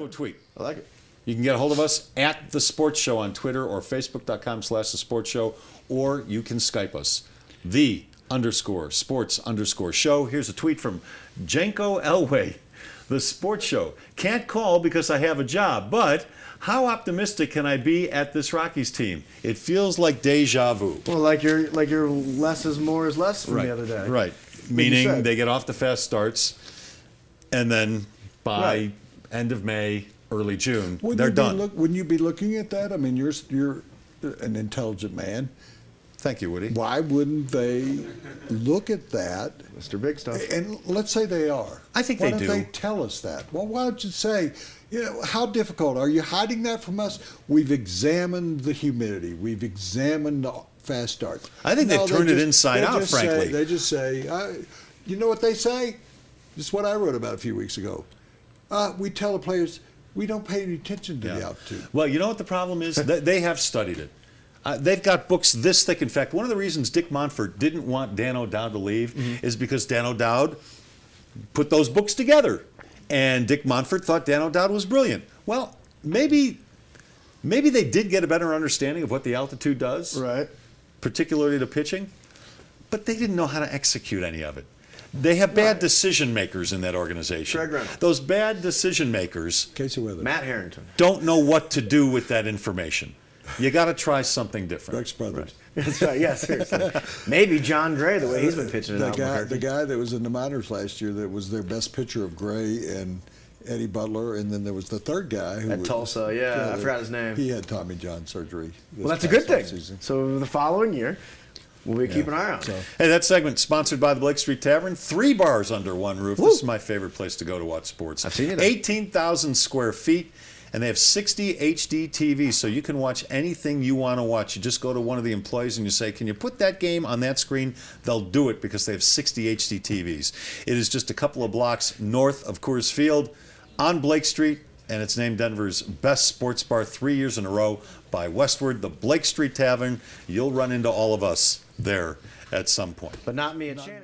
a tweet. I like it. You can get a hold of us at The Sports Show on Twitter or Facebook.com/The Sports Show, or you can Skype us. _sports_show. Here's a tweet from Janko Elway. The Sports Show. Can't call because I have a job, but how optimistic can I be at this Rockies team? It feels like deja vu. Well, like your less is more is less from Right, the other day. right. Meaning they get off the fast starts, and then by end of May, early June, they're done. Wouldn't you be looking at that? I mean, you're an intelligent man. Thank you, Woody. Why wouldn't they look at that? Mr. Big Stuff. And let's say they are. I think why they do. Why don't they tell us that? Well, why don't you say, how difficult? Are you hiding that from us? We've examined the humidity. We've examined the fast start. I think they've turned it inside out, frankly. They just say, you know what they say? This is what I wrote about a few weeks ago. We tell the players, we don't pay any attention to the altitude. Well, you know what the problem is? They have studied it. They've got books this thick. In fact, one of the reasons Dick Monfort didn't want Dan O'Dowd to leave is because Dan O'Dowd put those books together. And Dick Monfort thought Dan O'Dowd was brilliant. Well, maybe they did get a better understanding of what the altitude does, right? Particularly to pitching, but they didn't know how to execute any of it. They have bad decision makers in that organization. Craig Reynolds. Those bad decision makers, Casey Weathers, Matt Harrington, don't know what to do with that information. You got to try something different. Rex Brothers. That's right. Yeah, seriously. Maybe John Gray, the way he's been pitching it out. The guy that was in the minors last year that was their best pitcher of Gray and Eddie Butler, and then there was the third guy who at Tulsa. Yeah, I forgot his name. He had Tommy John surgery. Well, that's a good thing. So the following year, we'll be keeping an eye on. So. Hey, that segment sponsored by the Blake Street Tavern. 3 bars under one roof. Woo. This is my favorite place to go to watch sports. I've seen it. 18,000 square feet. And they have 60 HD TVs, so you can watch anything you want to watch. You just go to one of the employees and you say, can you put that game on that screen? They'll do it because they have 60 HD TVs. It is just a couple of blocks north of Coors Field on Blake Street, and it's named Denver's best sports bar 3 years in a row by Westward, the Blake Street Tavern. You'll run into all of us there at some point. But not me and Shannon.